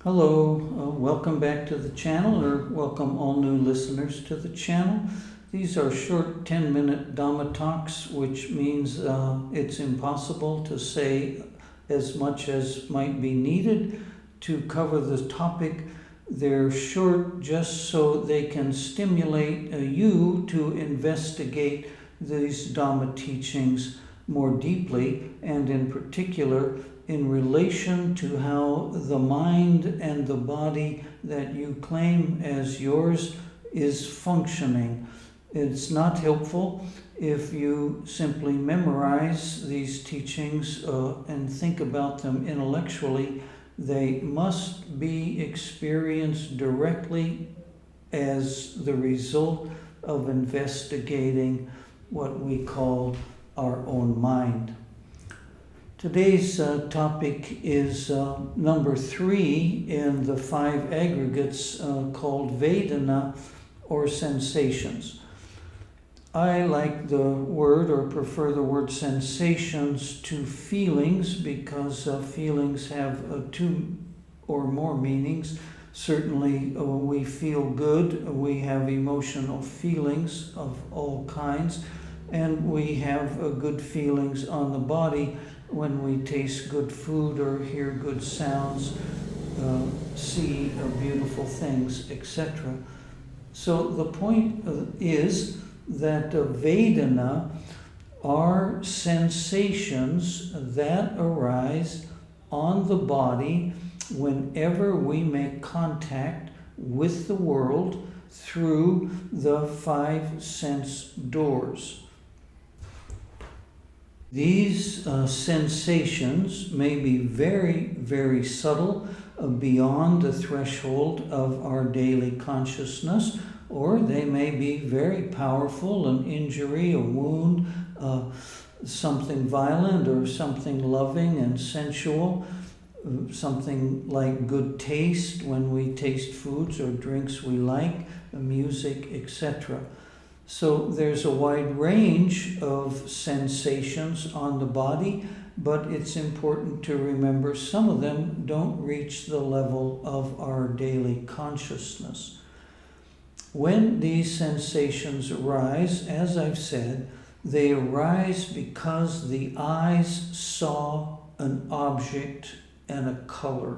Hello, welcome back to the channel, or welcome all new listeners to the channel. These are short 10-minute Dhamma talks, which means it's impossible to say as much as might be needed to cover the topic. They're short just so they can stimulate you to investigate these Dhamma teachings more deeply, and in particular in relation to how the mind and the body that you claim as yours is functioning. It's not helpful if you simply memorize these teachings and think about them intellectually. They must be experienced directly as the result of investigating what we call our own mind. Today's topic is number 3 in the 5 aggregates called vadana, or sensations. I like the word, or prefer the word sensations to feelings, because feelings have 2 or more meanings. Certainly we feel good, we have emotional feelings of all kinds, and we have good feelings on the body when we taste good food or hear good sounds, see beautiful things, etc. So the point is that vedana are sensations that arise on the body whenever we make contact with the world through the 5 sense doors. These sensations may be very, very subtle, beyond the threshold of our daily consciousness, or they may be very powerful, an injury, a wound, something violent or something loving and sensual, something like good taste when we taste foods or drinks we like, music, etc. So there's a wide range of sensations on the body, but it's important to remember some of them don't reach the level of our daily consciousness. When these sensations arise, as I've said, they arise because the eyes saw an object and a color,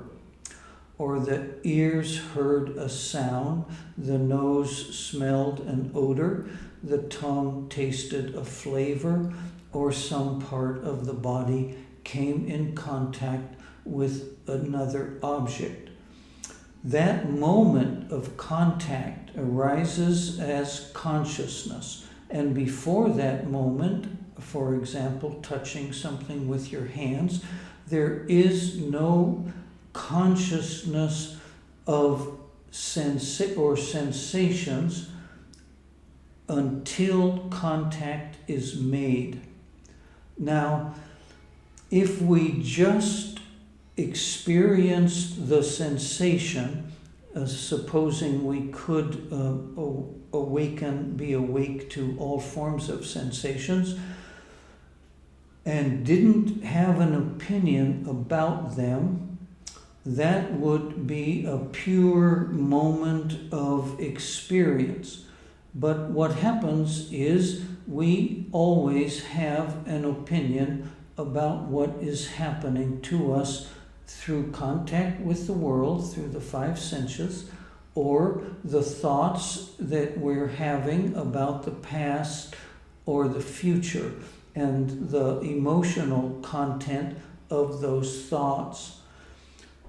or the ears heard a sound, the nose smelled an odor, the tongue tasted a flavor, or some part of the body came in contact with another object. That moment of contact arises as consciousness, and before that moment, for example, touching something with your hands, there is no consciousness of sensations until contact is made. Now, if we just experienced the sensation, supposing we could be awake to all forms of sensations, and didn't have an opinion about them, that would be a pure moment of experience. But what happens is we always have an opinion about what is happening to us through contact with the world, through the 5 senses, or the thoughts that we're having about the past or the future, and the emotional content of those thoughts.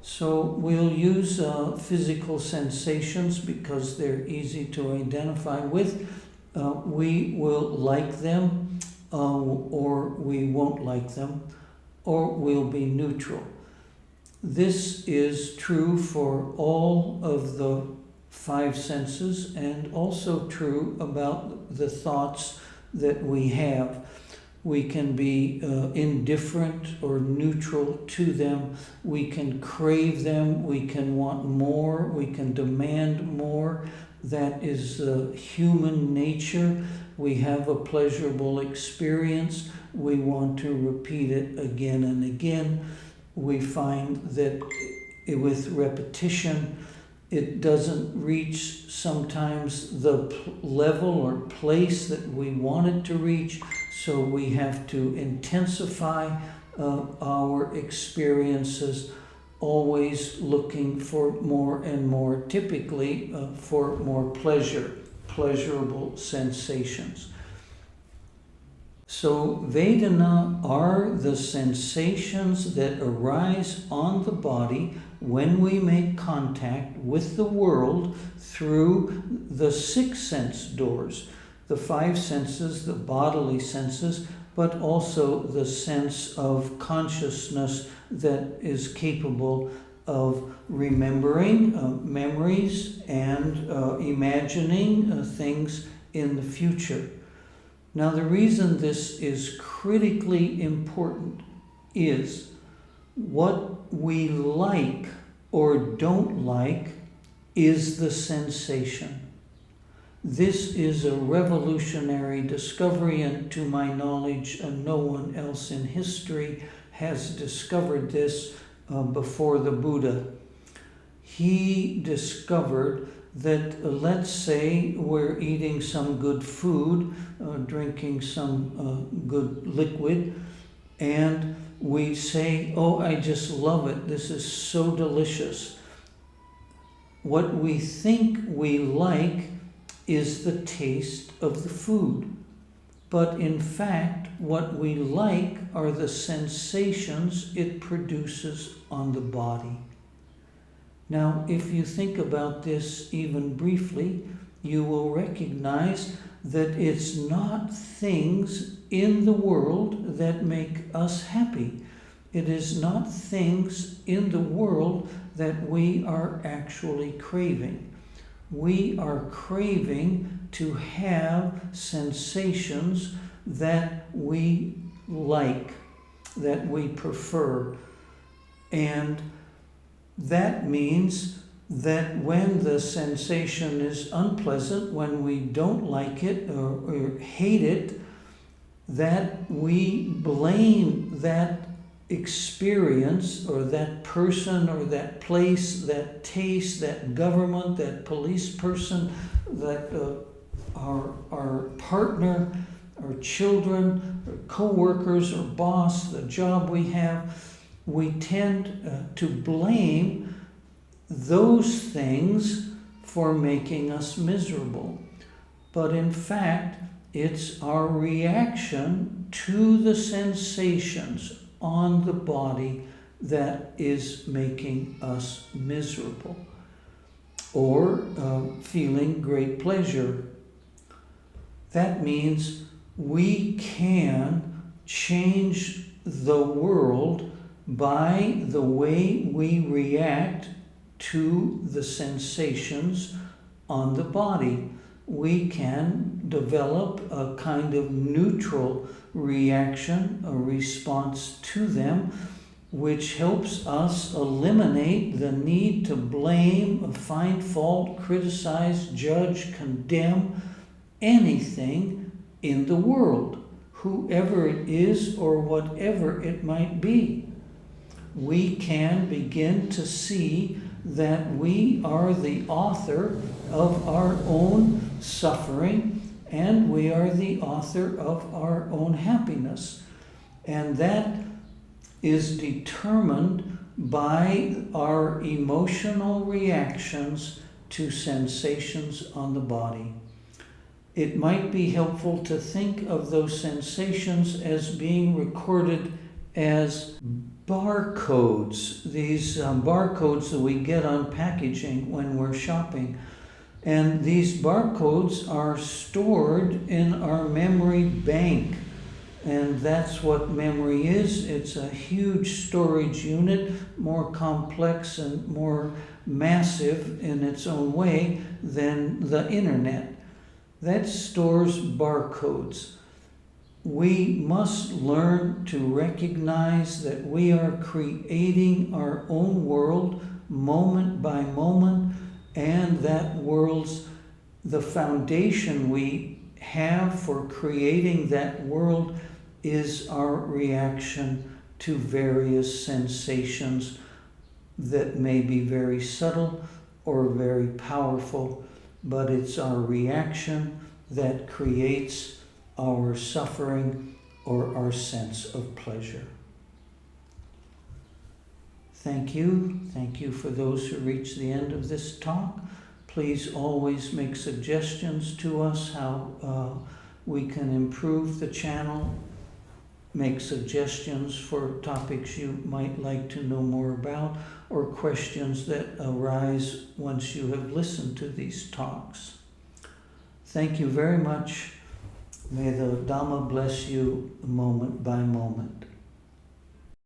So we'll use physical sensations because they're easy to identify with. We will like them, or we won't like them, or we'll be neutral. This is true for all of the 5 senses, and also true about the thoughts that we have. We can be indifferent or neutral to them. We can crave them. We can want more. We can demand more. That is human nature. We have a pleasurable experience. We want to repeat it again and again. We find that with repetition, it doesn't reach sometimes the level or place that we want it to reach, so we have to intensify our experiences, always looking for more and more, typically for more pleasurable sensations. So Vedana are the sensations that arise on the body when we make contact with the world through the 6 sense doors, the 5 senses, the bodily senses, but also the sense of consciousness that is capable of remembering memories and imagining things in the future. Now, the reason this is critically important is what we like or don't like is the sensation. This is a revolutionary discovery, and to my knowledge, no one else in history has discovered this before the Buddha. He discovered that, let's say we're eating some good food, drinking some good liquid, and we say, oh, I just love it, this is so delicious. What we think we like is the taste of the food. But in fact, what we like are the sensations it produces on the body. Now, if you think about this even briefly, you will recognize that it's not things in the world that make us happy. It is not things in the world that we are actually craving. We are craving to have sensations that we like, that we prefer. And that means that when the sensation is unpleasant, when we don't like it or hate it, that we blame that experience or that person or that place, that taste, that government, that police person, that our partner, our children, our co-workers, or boss, the job we have. We tend to blame those things for making us miserable. But in fact, it's our reaction to the sensations on the body that is making us miserable or feeling great pleasure. That means we can change the world by the way we react to the sensations on the body. We can develop a kind of neutral reaction, a response to them, which helps us eliminate the need to blame, find fault, criticize, judge, condemn anything in the world, whoever it is or whatever it might be. We can begin to see that we are the author of our own suffering and we are the author of our own happiness. And that is determined by our emotional reactions to sensations on the body. It might be helpful to think of those sensations as being recorded as barcodes, these barcodes that we get on packaging when we're shopping. And these barcodes are stored in our memory bank. And that's what memory is. It's a huge storage unit, more complex and more massive in its own way than the internet. That stores barcodes. We must learn to recognize that we are creating our own world moment by moment, and that world's the foundation we have for creating that world is our reaction to various sensations that may be very subtle or very powerful, but it's our reaction that creates our suffering or our sense of pleasure. Thank you. Thank you for those who reach the end of this talk. Please always make suggestions to us how we can improve the channel. Make suggestions for topics you might like to know more about, or questions that arise once you have listened to these talks. Thank you very much. May the Dhamma bless you moment by moment.